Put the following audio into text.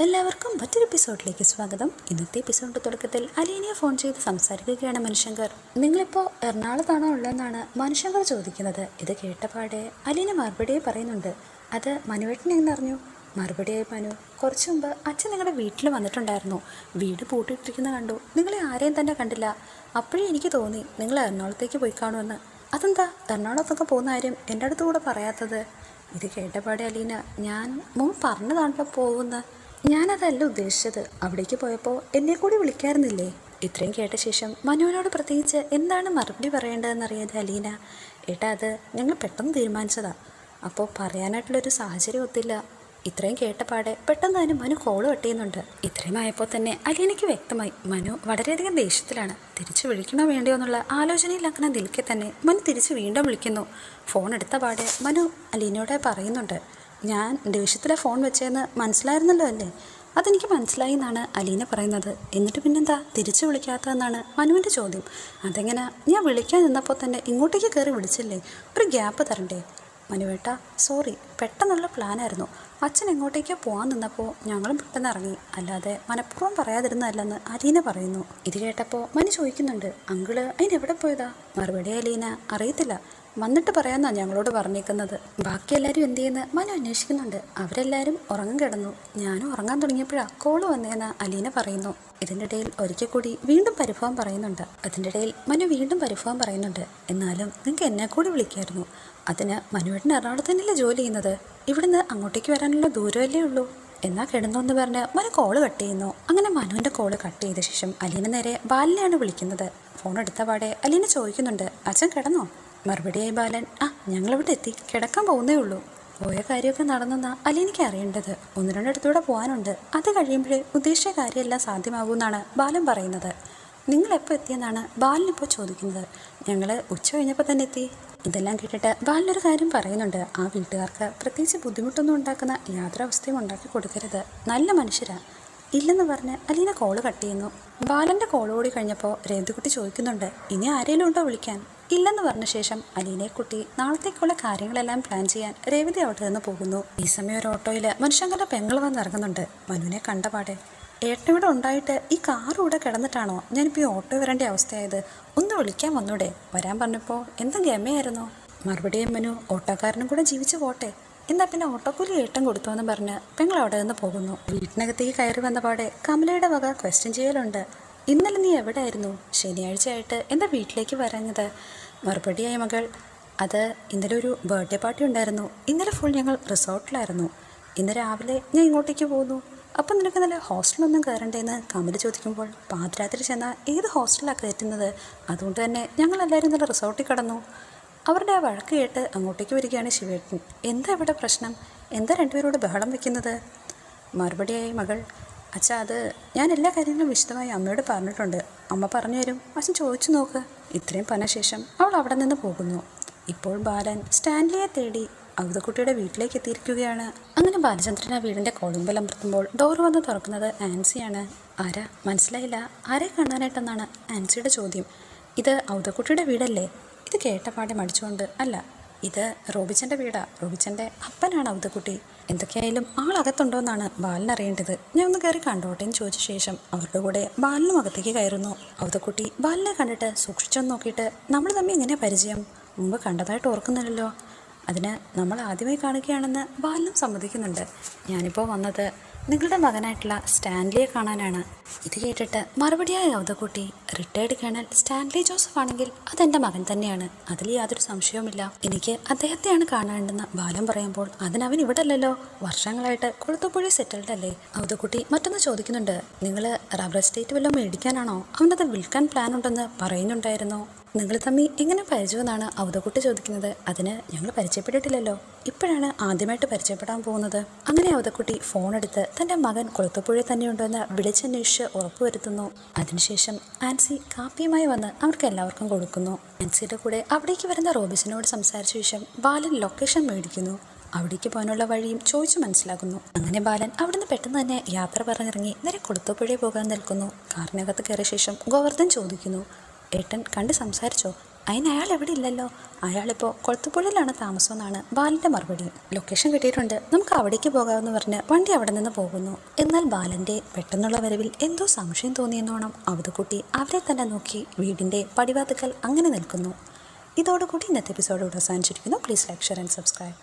എല്ലാവർക്കും മറ്റൊരു എപ്പിസോഡിലേക്ക് സ്വാഗതം. ഇന്നത്തെ എപ്പിസോഡിൻ്റെ തുടക്കത്തിൽ അലീനയെ ഫോൺ ചെയ്ത് സംസാരിക്കുകയാണ് മനുശങ്കർ. നിങ്ങളിപ്പോൾ എറണാകുളത്താണോ ഉള്ളതെന്നാണ് മനുശങ്കർ ചോദിക്കുന്നത്. ഇത് കേട്ടപാടെ അലീന മറുപടിയായി പറയുന്നുണ്ട്, അത് മനുവേട്ടൻ എന്നറിഞ്ഞു. മറുപടിയായി മനു, കുറച്ചു മുമ്പ് അച്ഛൻ നിങ്ങളുടെ വീട്ടിൽ വന്നിട്ടുണ്ടായിരുന്നു. വീട് പൂട്ടിയിട്ടിരിക്കുന്ന കണ്ടു. നിങ്ങളെ ആരെയും തന്നെ കണ്ടില്ല. അപ്പോഴേ എനിക്ക് തോന്നി നിങ്ങൾ എറണാകുളത്തേക്ക് പോയി കാണുമെന്ന്. അതെന്താ എറണാകുളത്തൊക്കെ പോകുന്ന കാര്യം എൻ്റെ അടുത്ത് കൂടെ പറയാത്തത്? ഇത് കേട്ടപാടെ അലീന, ഞാൻ മുമ്പ് പറഞ്ഞതാണല്ലോ പോകുന്ന. ഞാനതല്ല ഉദ്ദേശിച്ചത്. അവിടേക്ക് പോയപ്പോൾ എന്നെ കൂടി വിളിക്കാറുന്നില്ലേ? ഇത്രയും കേട്ട ശേഷം മനുവിനോട് പ്രത്യേകിച്ച് എന്താണ് മറുപടി പറയേണ്ടതെന്നറിയാതെ അലീന, ഏട്ടാ അത് ഞങ്ങൾ പെട്ടെന്ന് തീരുമാനിച്ചതാ. അപ്പോൾ പറയാനായിട്ടുള്ളൊരു സാഹചര്യം ഒത്തില്ല. ഇത്രയും കേട്ടപാടെ പെട്ടെന്ന് തന്നെ മനു കോള് കട്ട് ചെയ്യുന്നുണ്ട്. ഇത്രയും ആയപ്പോൾ തന്നെ അലീനയ്ക്ക് വ്യക്തമായി മനു വളരെയധികം ദേഷ്യത്തിലാണ്. തിരിച്ചു വിളിക്കണോ വേണ്ടിയോ എന്നുള്ള ആലോചനയിൽ അങ്ങനെ നിൽക്കെ തന്നെ മനു തിരിച്ച് വീണ്ടും വിളിക്കുന്നു. ഫോൺ എടുത്ത പാടെ മനു അലീനയോട് പറയുന്നുണ്ട്, ഞാൻ ദേഷ്യത്തിലെ ഫോൺ വെച്ചതെന്ന് മനസ്സിലായിരുന്നല്ലോ അല്ലേ? അതെനിക്ക് മനസ്സിലായി എന്നാണ് അലീന പറയുന്നത്. എന്നിട്ട് പിന്നെന്താ തിരിച്ചു വിളിക്കാത്തതെന്നാണ് മനുവിൻ്റെ ചോദ്യം. അതെങ്ങനെ? ഞാൻ വിളിക്കാൻ നിന്നപ്പോൾ തന്നെ ഇങ്ങോട്ടേക്ക് കയറി വിളിച്ചില്ലേ? ഒരു ഗ്യാപ്പ് തരണ്ടേ? മനുവേട്ട സോറി, പെട്ടെന്നുള്ള പ്ലാനായിരുന്നു. അച്ഛൻ എങ്ങോട്ടേക്കോ പോകാൻ നിന്നപ്പോൾ ഞങ്ങളും പെട്ടെന്ന് ഇറങ്ങി, അല്ലാതെ മനഃപൂർവ്വം പറയാതിരുന്നതല്ലെന്ന് അലീന പറയുന്നു. ഇത് കേട്ടപ്പോൾ മനു ചോദിക്കുന്നുണ്ട്, അങ്കിള് അതിനെവിടെ പോയതാ? മറുപടി അലീന, അറിയത്തില്ല, വന്നിട്ട് പറയാമെന്നാണ് ഞങ്ങളോട് പറഞ്ഞേക്കുന്നത്. ബാക്കി എല്ലാവരും എന്ത് ചെയ്യുന്ന മനു അന്വേഷിക്കുന്നുണ്ട്. അവരെല്ലാവരും ഉറങ്ങാൻ കിടന്നു. ഞാനും ഉറങ്ങാൻ തുടങ്ങിയപ്പോഴാണ് കോള് വന്നതെന്ന് അലീന പറയുന്നു. ഇതിൻ്റെ ഇടയിൽ ഒരിക്കൽ കൂടി വീണ്ടും പരിഭവം പറയുന്നുണ്ട്. അതിൻ്റെ ഇടയിൽ മനു വീണ്ടും പരിഭവം പറയുന്നുണ്ട്, എന്നാലും നിങ്ങൾക്ക് എന്നെ കൂടി വിളിക്കായിരുന്നു. അതിന് മനുവേട്ടൻ എറണാകുളത്ത് തന്നെയല്ലേ ജോലി ചെയ്യുന്നത്? ഇവിടുന്ന് അങ്ങോട്ടേക്ക് വരാനുള്ള ദൂരമല്ലേ ഉള്ളൂ. എന്നാൽ കിടന്നു എന്ന് പറഞ്ഞ് മനു കോള് കട്ട് ചെയ്യുന്നു. അങ്ങനെ മനുവിൻ്റെ കോള് കട്ട് ചെയ്ത ശേഷം അലീന നേരെ ബാലനെയാണ് വിളിക്കുന്നത്. ഫോൺ എടുത്ത പാടെ അലീന ചോദിക്കുന്നുണ്ട്, അച്ഛൻ കിടന്നോ? മറുപടിയായി ബാലൻ, ഞങ്ങളിവിടെ എത്തി, കിടക്കാൻ പോകുന്നേ ഉള്ളൂ. പോയ കാര്യമൊക്കെ നടന്നെന്നാ അലീനയ്ക്ക് അറിയേണ്ടത്. ഒന്ന് രണ്ടിടത്തൂടെ പോകാനുണ്ട്. അത് കഴിയുമ്പോഴേ ഉദ്ദേശിച്ച കാര്യമെല്ലാം സാധ്യമാകുമെന്നാണ് ബാലൻ പറയുന്നത്. നിങ്ങളെപ്പോൾ എത്തിയെന്നാണ് ബാലനിപ്പോൾ ചോദിക്കുന്നത്. ഞങ്ങൾ ഉച്ച കഴിഞ്ഞപ്പോൾ തന്നെ എത്തി. ഇതെല്ലാം കേട്ടിട്ട് ബാലനൊരു കാര്യം പറയുന്നുണ്ട്, ആ വീട്ടുകാർക്ക് പ്രത്യേകിച്ച് ബുദ്ധിമുട്ടൊന്നും ഉണ്ടാക്കുന്ന യാതൊരവസ്ഥയും ഉണ്ടാക്കി കൊടുക്കരുത്. നല്ല മനുഷ്യരാ. ഇല്ലെന്ന് പറഞ്ഞ് അലീന കോള് കട്ട് ചെയ്യുന്നു. ബാലൻ്റെ കോള് കൂടി കഴിഞ്ഞപ്പോൾ രേവതിക്കുട്ടി ചോദിക്കുന്നുണ്ട്, ഇനി ആരെങ്കിലും ഉണ്ടോ വിളിക്കാൻ? ഇല്ലെന്ന് പറഞ്ഞ ശേഷം അലീനയെ കുട്ടി നാളത്തേക്കുള്ള കാര്യങ്ങളെല്ലാം പ്ലാൻ ചെയ്യാൻ രേവതി അവിടെ നിന്ന് പോകുന്നു. ഈ സമയം ഒരു ഓട്ടോയിൽ മനുഷ്യങ്കരുടെ പെങ്ങൾ വന്ന് ഇറങ്ങുന്നുണ്ട്. മനുവിനെ കണ്ടപാടെ, ഏട്ടനിവിടെ ഉണ്ടായിട്ട് ഈ കാറിവിടെ കിടന്നിട്ടാണോ ഞാനിപ്പോൾ ഈ ഓട്ടോ വരേണ്ട അവസ്ഥയായത്? ഒന്ന് വിളിക്കാൻ വന്നൂടെ? വരാൻ പറഞ്ഞപ്പോൾ എന്താ ഗമയായിരുന്നോ? മറുപടിയും മനു, ഓട്ടോക്കാരനും കൂടെ ജീവിച്ചു പോട്ടെ, എന്നാൽ പിന്നെ ഓട്ടോക്കൂലി ഏട്ടൻ കൊടുത്തു എന്ന് പറഞ്ഞ് പെങ്ങൾ അവിടെ നിന്ന് പോകുന്നു. വീട്ടിനകത്തേക്ക് കയറി വന്ന പാടെ കമലയുടെ വക ക്വസ്റ്റ്യൻ ചെയ്യലുണ്ട്. ഇന്നലെ നീ എവിടെ ആയിരുന്നു? ശനിയാഴ്ചയായിട്ട് എന്താ വീട്ടിലേക്ക് വരാഞ്ഞത്? മറുപടിയായി മകൾ, അത് ഇന്നലെ ഒരു ബർത്ത്ഡേ പാർട്ടി ഉണ്ടായിരുന്നു. ഇന്നലെ ഫുൾ ഞങ്ങൾ റിസോർട്ടിലായിരുന്നു. ഇന്ന് രാവിലെ ഞാൻ ഇങ്ങോട്ടേക്ക് പോകുന്നു. അപ്പം നിനക്ക് നല്ല ഹോസ്റ്റലൊന്നും കയറണ്ടേന്ന് കമൽ ചോദിക്കുമ്പോൾ, പാതിരാത്രി ചെന്നാൽ ഏത് ഹോസ്റ്റലാണ് കയറ്റുന്നത്? അതുകൊണ്ട് തന്നെ ഞങ്ങളെല്ലാവരും നല്ല റിസോർട്ടിൽ കിടന്നു. അവരുടെ ആ വഴക്ക് കേട്ട് അങ്ങോട്ടേക്ക് വരികയാണ് ശിവേട്ടൻ. എന്താ ഇവിടെ പ്രശ്നം? എന്താ രണ്ടുപേരോട് ബഹളം വെക്കുന്നത്? മറുപടിയായി മകൾ, അച്ഛാ അത് ഞാൻ എല്ലാ കാര്യങ്ങളും വിശദമായി അമ്മയോട് പറഞ്ഞിട്ടുണ്ട്. അമ്മ പറഞ്ഞു തരും, അച്ഛൻ ചോദിച്ചു നോക്ക്. ഇത്രയും പറഞ്ഞ ശേഷം അവൾ അവിടെ നിന്ന് പോകുന്നു. ഇപ്പോൾ ബാലൻ സ്റ്റാൻലിയെ തേടി ഔതക്കുട്ടിയുടെ വീട്ടിലേക്ക് എത്തിയിരിക്കുകയാണ്. അങ്ങനെ ബാലചന്ദ്രൻ ആ വീടിൻ്റെ കോളിംഗ് അമർത്തുമ്പോൾ ഡോർ വന്ന് തുറക്കുന്നത് ആൻസിയാണ്. ആരാ? മനസ്സിലായില്ല. ആരെ കാണാനായിട്ടെന്നാണ് ആൻസിയുടെ ചോദ്യം. ഇത് ഔതക്കുട്ടിയുടെ വീടല്ലേ? ഇത് കേട്ടപാടെ മടിച്ചുകൊണ്ട്, അല്ല, ഇത് റോബിച്ചൻ്റെ വീടാ. റോബിച്ചൻ്റെ അപ്പനാണ് ഔതക്കുട്ടി. എന്തൊക്കെയായാലും ആളകത്തുണ്ടോ എന്നാണ് ബാലൻ അറിയേണ്ടത്. ഞാൻ ഒന്ന് കയറി കണ്ടോട്ടെ എന്ന് ചോദിച്ച ശേഷം അവരുടെ കൂടെ ബാലനും അകത്തേക്ക് കയറുന്നു. ഔതക്കുട്ടി ബാലിനെ കണ്ടിട്ട് സൂക്ഷിച്ചൊന്ന് നോക്കിയിട്ട്, നമ്മൾ തമ്മിൽ എങ്ങനെ പരിചയം? മുമ്പ് കണ്ടതായിട്ട് ഓർക്കുന്നില്ലല്ലോ. അതിന് നമ്മൾ ആദ്യമായി കാണുകയാണെന്ന് ബാലനും സമ്മതിക്കുന്നുണ്ട്. ഞാനിപ്പോൾ വന്നത് നിങ്ങളുടെ മകനായിട്ടുള്ള സ്റ്റാൻലിയെ കാണാനാണ്. ഇത് കേട്ടിട്ട് മറുപടിയായ ഔതക്കുട്ടി, റിട്ടയർഡ് കേണൽ സ്റ്റാൻലി ജോസഫ് ആണെങ്കിൽ അതെൻ്റെ മകൻ തന്നെയാണ്, അതിൽ യാതൊരു സംശയവുമില്ല. എനിക്ക് അദ്ദേഹത്തെയാണ് കാണേണ്ടെന്ന് ബാലൻ പറയുമ്പോൾ, അതിനവൻ ഇവിടെ അല്ലല്ലോ, വർഷങ്ങളായിട്ട് കൊളുത്തുപുഴ സെറ്റിൽഡ് അല്ലേ? ഔതക്കുട്ടി മറ്റൊന്ന് ചോദിക്കുന്നുണ്ട്, നിങ്ങൾ റബ്ബർ എസ്റ്റേറ്റ് വല്ലതും മേടിക്കാനാണോ? അവനത് വിൽക്കാൻ പ്ലാൻ ഉണ്ടെന്ന് പറയുന്നുണ്ടായിരുന്നോ? നിങ്ങൾ തമ്മിൽ എങ്ങനെ പരിചയമെന്നാണ് ഔതക്കുട്ടി ചോദിക്കുന്നത്. അതിന് ഞങ്ങൾ പരിചയപ്പെട്ടിട്ടില്ലല്ലോ, ഇപ്പോഴാണ് ആദ്യമായിട്ട് പരിചയപ്പെടാൻ പോകുന്നത്. അങ്ങനെ ഔതക്കുട്ടി ഫോണെടുത്ത് തൻ്റെ മകൻ കൊളുത്തുപുഴ തന്നെയുണ്ടെന്ന് വിളിച്ചന്വേഷിച്ച് ഉറപ്പുവരുത്തുന്നു. അതിനുശേഷം ആൻസി കാപ്പിയുമായി വന്ന് അവർക്ക് എല്ലാവർക്കും കൊടുക്കുന്നു. ആൻസിയുടെ കൂടെ അവിടേക്ക് വരുന്ന റോബിസിനോട് സംസാരിച്ച ശേഷം ബാലൻ ലൊക്കേഷൻ മേടിക്കുന്നു. അവിടേക്ക് പോകാനുള്ള വഴിയും ചോദിച്ചു മനസ്സിലാക്കുന്നു. അങ്ങനെ ബാലൻ അവിടുന്ന് പെട്ടെന്ന് തന്നെ യാത്ര പറഞ്ഞിറങ്ങി നേരെ കൊളുത്തുപുഴ പോകാൻ നിൽക്കുന്നു. കാറിനകത്ത് കയറിയ ശേഷം ഗോവർദ്ധൻ ചോദിക്കുന്നു, ഏട്ടൻ കണ്ട് സംസാരിച്ചോ? അതിന് അയാൾ എവിടെ ഇല്ലല്ലോ, അയാളിപ്പോൾ കൊളത്തുപുഴയിലാണ് താമസം എന്നാണ് ബാലൻ്റെ മറുപടി. ലൊക്കേഷൻ കിട്ടിയിട്ടുണ്ട്, നമുക്ക് അവിടേക്ക് പോകാമെന്ന് പറഞ്ഞ് വണ്ടി അവിടെ നിന്ന് പോകുന്നു. എന്നാൽ ബാലൻ്റെ പെട്ടെന്നുള്ള വരവിൽ എന്തോ സംശയം തോന്നിയെന്നോണം അവധക്കുട്ടി അവരെ തന്നെ നോക്കി വീടിൻ്റെ പടിവാതിക്കൽ അങ്ങനെ നിൽക്കുന്നു. ഇതോടുകൂടി ഇന്നത്തെ എപ്പിസോഡ് അവസാനിച്ചിരിക്കുന്നു. Please like, share and subscribe.